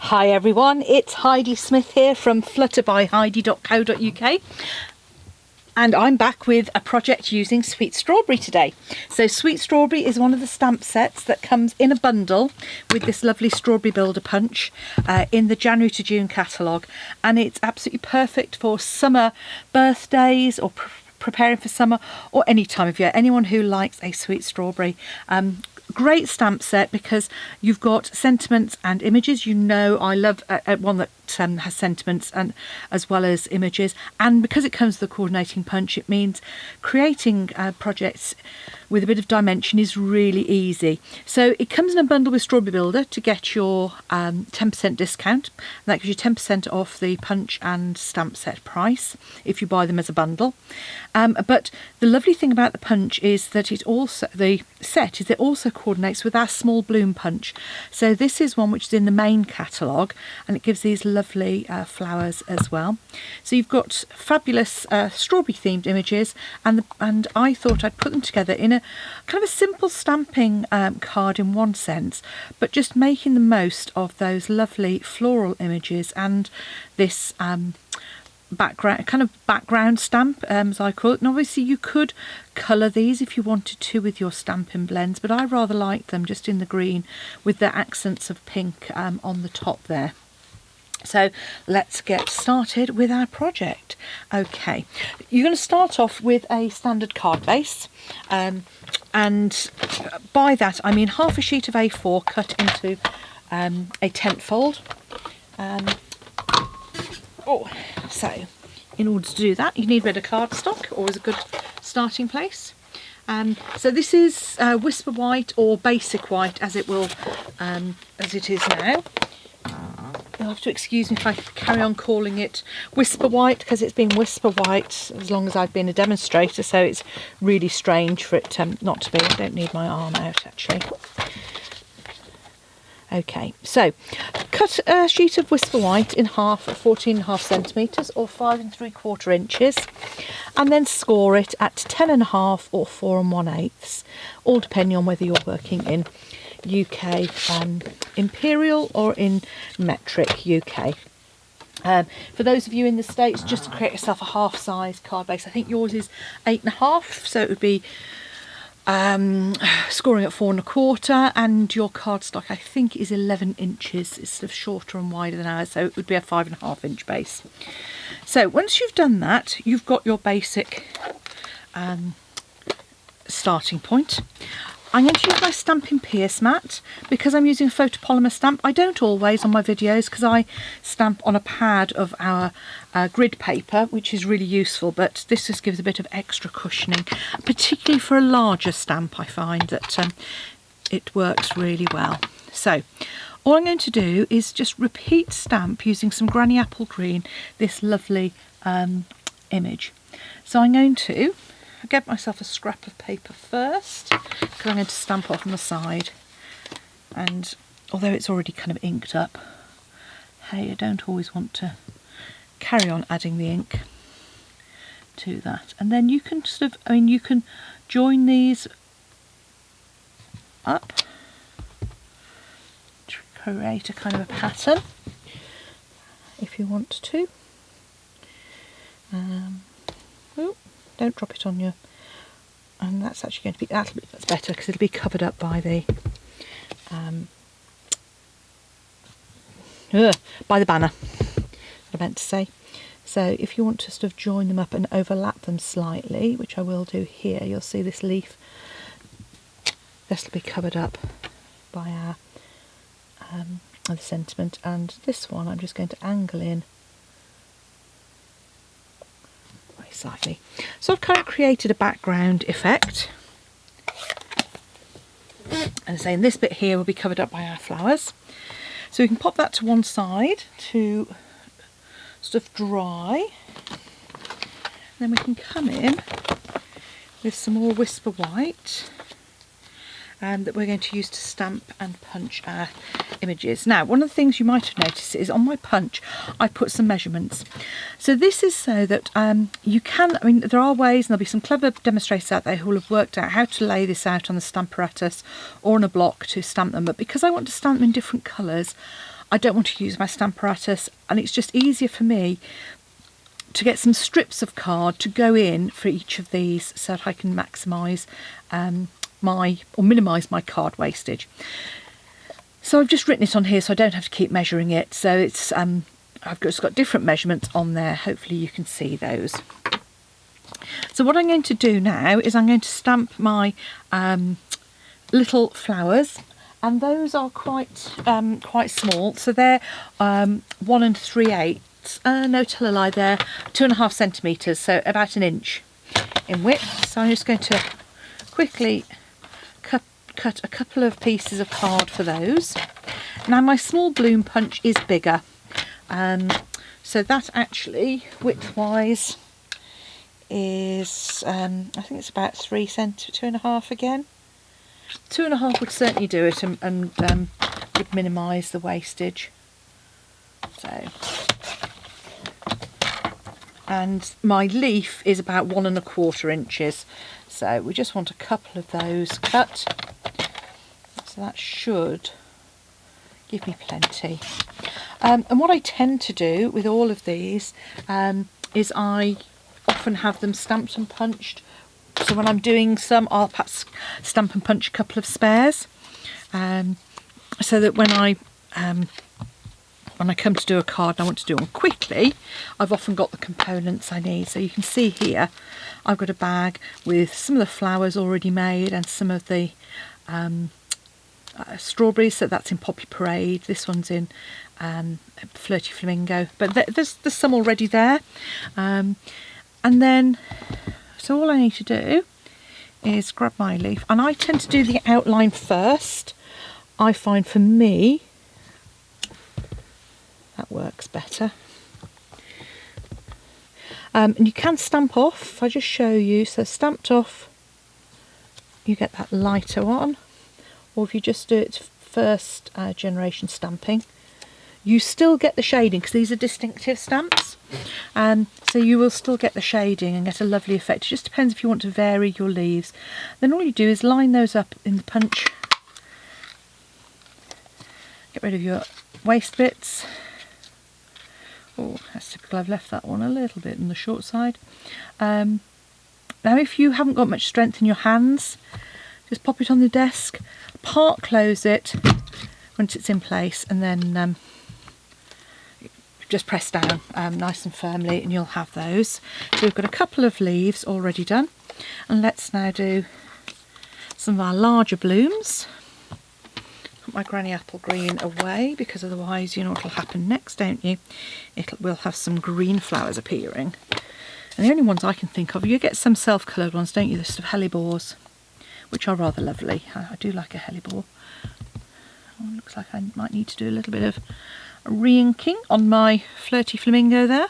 Hi everyone, it's Heidi Smith here from flutterbyheidi.co.uk and I'm back with a project using Sweet Strawberry today. So Sweet Strawberry is one of the stamp sets that comes in a bundle with this lovely Strawberry Builder punch in the January to June catalogue, and it's absolutely perfect for summer birthdays or preparing for summer or any time of year. Anyone who likes a sweet strawberry. Great stamp set because you've got sentiments and images. You know I love one that has sentiments and as well as images, and because it comes with the coordinating punch, it means creating projects with a bit of dimension is really easy. So it comes in a bundle with Strawberry Builder to get your 10% discount. That gives you 10% off the punch and stamp set price if you buy them as a bundle. But the lovely thing about the punch is that it also coordinates with our small bloom punch. So this is one which is in the main catalogue, and it gives these lovely flowers as well. So you've got fabulous strawberry themed images, and I thought I'd put them together in a kind of a simple stamping card in one sense, but just making the most of those lovely floral images and this background stamp, as I call it. And obviously you could colour these if you wanted to with your Stampin' blends, but I rather like them just in the green with the accents of pink on the top there. So let's get started with our project. Okay, you're going to start off with a standard card base, and by that I mean half a sheet of A4 cut into a tent fold. So in order to do that, you need a bit of cardstock, always a good starting place. So this is Whisper White, or Basic White as it will, as it is now. You'll have to excuse me if I carry on calling it Whisper White, because it's been Whisper White as long as I've been a demonstrator, so it's really strange for it not to be. I don't need my arm out actually. Okay, so cut a sheet of Whisper White in half at 14.5 centimetres or 5 3/4 inches, and then score it at 10.5 or 4 1/8, all depending on whether you're working in UK Imperial or in metric UK. For those of you in the States, just to create yourself a half size card base. I think yours is 8.5, so it would be scoring at 4 1/4, and your cardstock I think is 11 inches. It's sort of shorter and wider than ours, so it would be a 5.5 inch base. So once you've done that, you've got your basic starting point. I'm going to use my Stampin' Pierce mat because I'm using a photopolymer stamp. I don't always on my videos because I stamp on a pad of our grid paper, which is really useful, but this just gives a bit of extra cushioning, particularly for a larger stamp. I find that it works really well. So all I'm going to do is just repeat stamp using some Granny Apple Green, this lovely image. So I'm going to get myself a scrap of paper first, because I'm going to stamp off on the side, and although it's already kind of inked up, hey, I don't always want to carry on adding the ink to that. And then you can sort of, you can join these up to create a kind of a pattern if you want to. Don't drop it on your, and that's actually going to be, that's better because it'll be covered up by the banner, what I meant to say. So if you want to sort of join them up and overlap them slightly, which I will do here, you'll see this leaf, this will be covered up by our other sentiment, and this one I'm just going to angle in slightly. So I've kind of created a background effect, and saying this bit here will be covered up by our flowers. So we can pop that to one side to sort of dry. Then we can come in with some more Whisper White that we're going to use to stamp and punch our images. Now, one of the things you might have noticed is on my punch I put some measurements. So this is so that you can, there are ways, and there'll be some clever demonstrators out there who will have worked out how to lay this out on the stamparatus or on a block to stamp them, but because I want to stamp them in different colours, I don't want to use my stamp apparatus, and it's just easier for me to get some strips of card to go in for each of these so that I can maximise or minimise my card wastage. So I've just written it on here so I don't have to keep measuring it. So it's I've just got different measurements on there. Hopefully you can see those. So what I'm going to do now is I'm going to stamp my little flowers, and those are quite small. So they're 1 3/8. No, tell a lie, they're 2.5 centimetres, so about 1 inch in width. So I'm just going to quickly cut a couple of pieces of card for those. Now my small bloom punch is bigger, so that actually width-wise is I think it's about 3 cm, 2.5 again. 2.5 would certainly do it, and would minimise the wastage. So, and my leaf is about 1 1/4 inches, so we just want a couple of those cut. So that should give me plenty. And what I tend to do with all of these is I often have them stamped and punched. So when I'm doing some, I'll perhaps stamp and punch a couple of spares, so that when I come to do a card and I want to do one quickly, I've often got the components I need. So you can see here I've got a bag with some of the flowers already made and some of the strawberries. So that's in Poppy Parade. This one's in Flirty Flamingo, but there's some already there. And then, so all I need to do is grab my leaf, and I tend to do the outline first. I find for me that works better. And you can stamp off, if I just show you. So stamped off, you get that lighter one, or if you just do it first generation stamping, you still get the shading, because these are distinctive stamps. So you will still get the shading and get a lovely effect. It just depends if you want to vary your leaves. Then all you do is line those up in the punch, get rid of your waste bits. Oh, that's typical, I've left that one a little bit on the short side. Now if you haven't got much strength in your hands, just pop it on the desk, part close it once it's in place, and then just press down nice and firmly, and you'll have those. So we've got a couple of leaves already done, and let's now do some of our larger blooms. Put my granny apple green away, because otherwise you know what will happen next, don't you? We'll have some green flowers appearing, and the only ones I can think of, you get some self-coloured ones, don't you? The sort of hellebores, which are rather lovely. I do like a hellebore. Oh, looks like I might need to do a little bit of re-inking on my Flirty Flamingo there.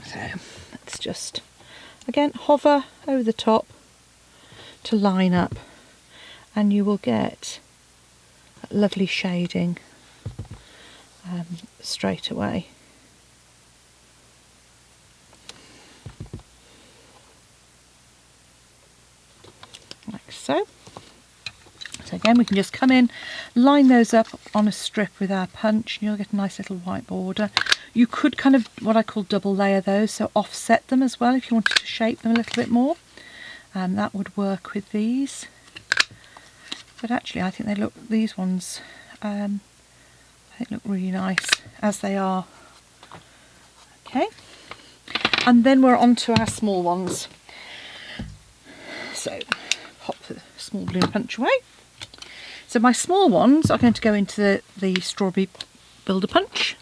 So let's just again hover over the top to line up, and you will get that lovely shading straight away. Like so. So again, we can just come in, line those up on a strip with our punch, and you'll get a nice little white border. You could kind of, what I call, double layer those, so offset them as well if you wanted to shape them a little bit more. And that would work with these. But actually I think they look, these ones, I think look really nice as they are. Okay. And then we're on to our small ones. So pop the small bloom punch away. So my small ones are going to go into the strawberry builder punch,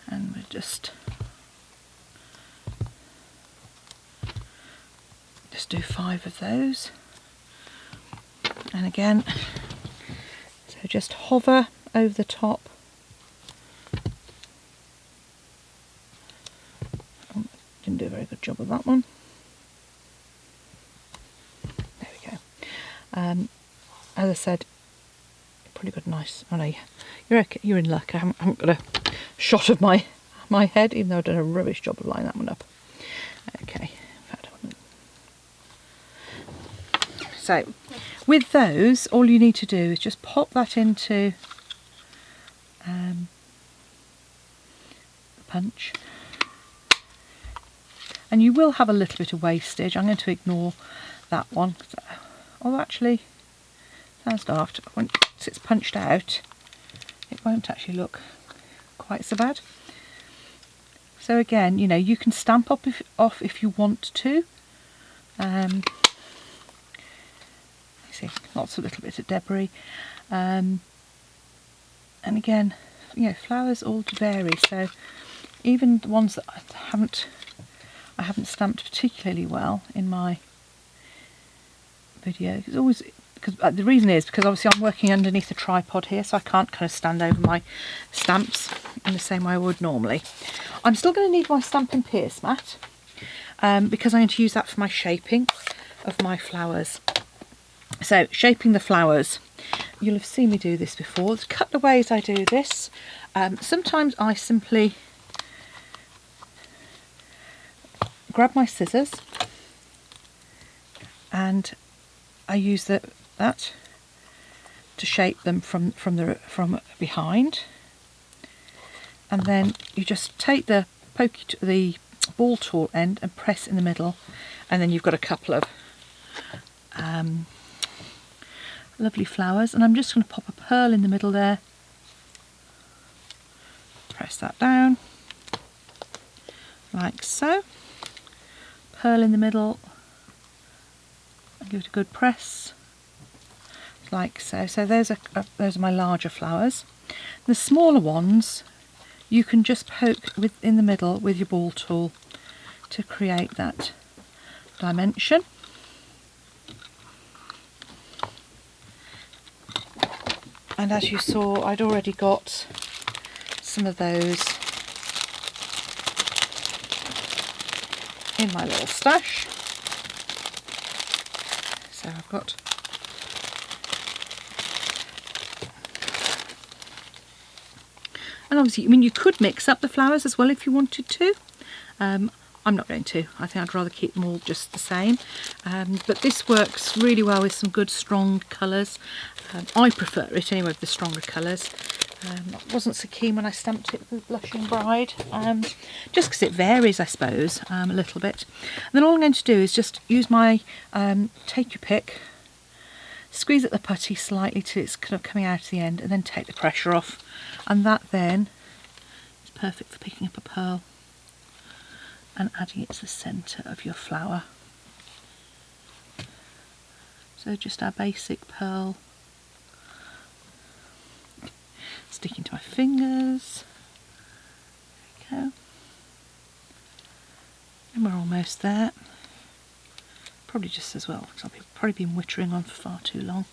and we'll just do 5 of those. And again, so just hover over the top. Oh, didn't do a very good job of that one. There we go. As I said, probably got a nice. Oh no, you're okay, you're in luck. I haven't got a shot of my head, even though I've done a rubbish job of lining that one up. Okay. So With those, all you need to do is just pop that into the punch. And you will have a little bit of wastage. I'm going to ignore that one. Oh, actually, sounds daft. Once it's punched out, it won't actually look quite so bad. So again, you know, you can stamp off if you want to. You see, lots of little bits of debris. And again, you know, flowers all vary. So even the ones that I haven't stamped particularly well in my video. It's always because the reason is because obviously I'm working underneath a tripod here, so I can't kind of stand over my stamps in the same way I would normally. I'm still going to need my Stampin' Pierce mat because I'm going to use that for my shaping of my flowers. So shaping the flowers, you'll have seen me do this before. There's a couple of ways I do this. Sometimes I simply grab my scissors and I use that to shape them from behind, and then you just take the ball tool end and press in the middle, and then you've got a couple of lovely flowers. And I'm just going to pop a pearl in the middle there, press that down like so, pearl in the middle, and give it a good press like so. So those are my larger flowers. The smaller ones you can just poke in the middle with your ball tool to create that dimension. And as you saw, I'd already got some of those in my little stash. So I've got and obviously, I mean, you could mix up the flowers as well if you wanted to. I'm not going to. I think I'd rather keep them all just the same. But this works really well with some good strong colours. I prefer it anyway with the stronger colours. I wasn't so keen when I stamped it with Blushing Bride, just because it varies, I suppose, a little bit. And then all I'm going to do is just use my take your pick, squeeze at the putty slightly till it's kind of coming out at the end, and then take the pressure off. And that then is perfect for picking up a pearl and adding it to the centre of your flower. So just our basic pearl, sticking to my fingers. There we go. And we're almost there. Probably just as well, because I've probably been wittering on for far too long.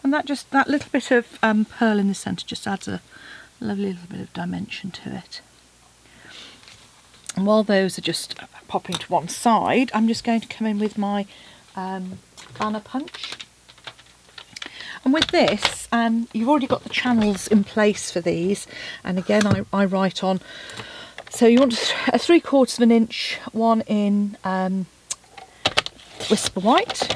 And that little bit of pearl in the centre just adds a lovely little bit of dimension to it. And while those are just popping to one side, I'm just going to come in with my banner punch. And with this, you've already got the channels in place for these. And again, I write on. So you want a 3/4 of an inch one in Whisper White.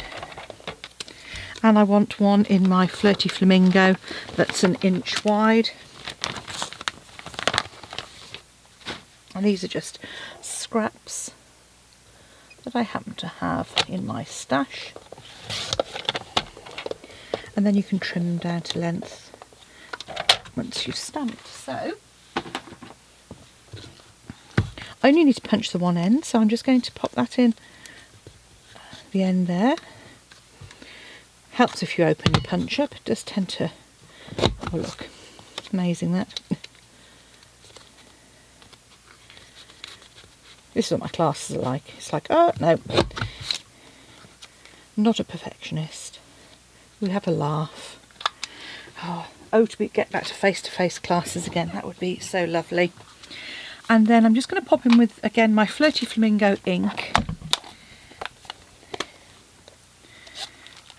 And I want one in my Flirty Flamingo that's an inch wide. And these are just scraps that I happen to have in my stash. And then you can trim them down to length once you've stamped. So I only need to punch the one end, so I'm just going to pop that in the end there. Helps if you open your punch up. It does tend to, oh look, it's amazing that. This is what my classes are like. It's like, oh no, not a perfectionist. We have a laugh. Oh, to get back to face-to-face classes again, that would be so lovely. And then I'm just going to pop in with, again, my Flirty Flamingo ink.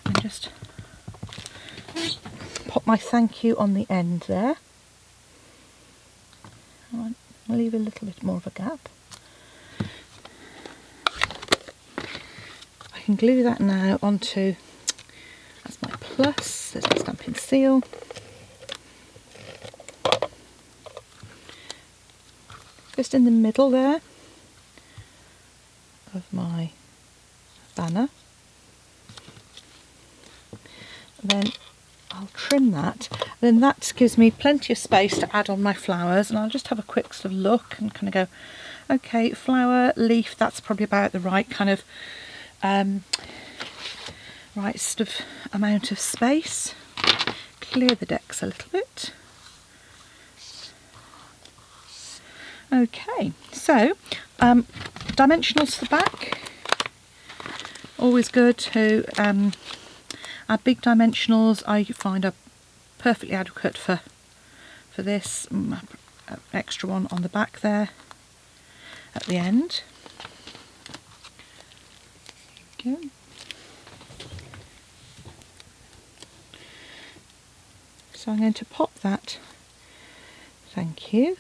And just pop my thank you on the end there. I'll leave a little bit more of a gap. I can glue that now onto, that's my plus, there's my Stampin' seal. Just in the middle there of my banner. And then I'll trim that. And then that gives me plenty of space to add on my flowers, and I'll just have a quick sort of look and kind of go, okay, flower, leaf, that's probably about the right kind of right sort of amount of space. Clear the decks a little bit. Okay, so dimensionals for the back. Always good to add big dimensionals. I find are perfectly adequate for this. Extra one on the back there at the end. There we go. So I'm going to pop that. Thank you.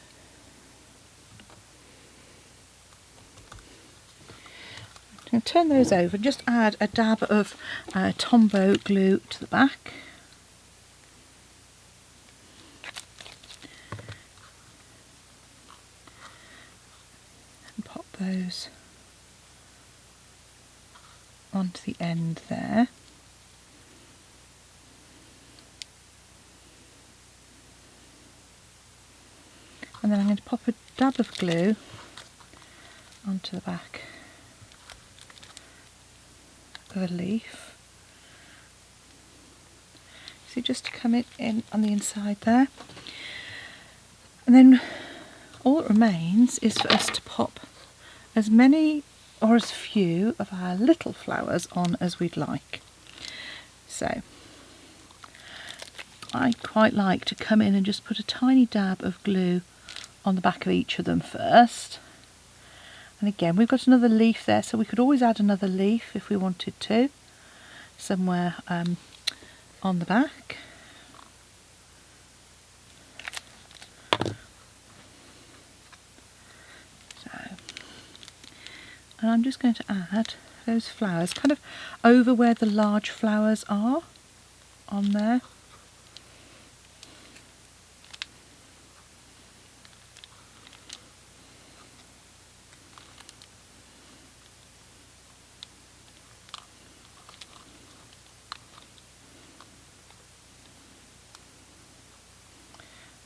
I'm going to turn those over and just add a dab of Tombow glue to the back. And pop those onto the end there. And then I'm going to pop a dab of glue onto the back of a leaf. So just to come in on the inside there. And then all that remains is for us to pop as many or as few of our little flowers on as we'd like. So I quite like to come in and just put a tiny dab of glue on the back of each of them first. And again, we've got another leaf there, so we could always add another leaf if we wanted to, somewhere on the back. So, and I'm just going to add those flowers kind of over where the large flowers are on there.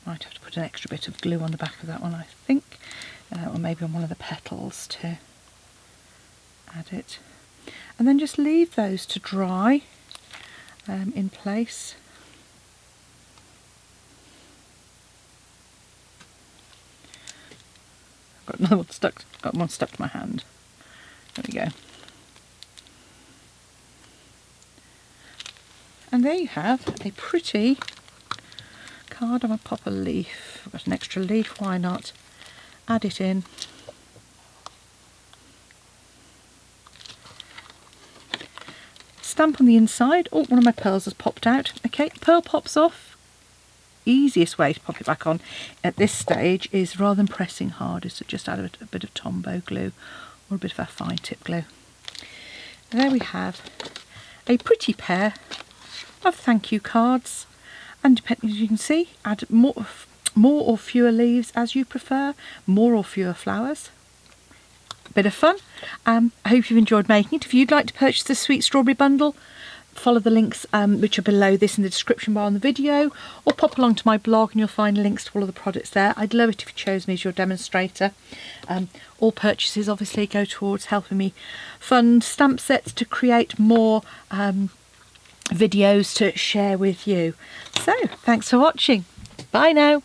Might have to put an extra bit of glue on the back of that one, I think, or maybe on one of the petals to add it. And then just leave those to dry in place. I've got another one stuck. Got one stuck to my hand. There we go. And there you have a pretty card. I'm going to pop a leaf. I've got an extra leaf, why not? Add it in. Stamp on the inside. Oh, one of my pearls has popped out. Okay, pearl pops off. Easiest way to pop it back on at this stage is, rather than pressing hard, is to just add a bit of Tombow glue or a bit of our fine tip glue. And there we have a pretty pair of thank you cards. And depending, as you can see, add more or fewer leaves as you prefer, more or fewer flowers. Bit of fun. I hope you've enjoyed making it. If you'd like to purchase the Sweet Strawberry bundle, follow the links which are below this in the description bar on the video, or pop along to my blog and you'll find links to all of the products there. I'd love it if you chose me as your demonstrator. All purchases obviously go towards helping me fund stamp sets to create more videos to share with you. So thanks for watching. Bye now.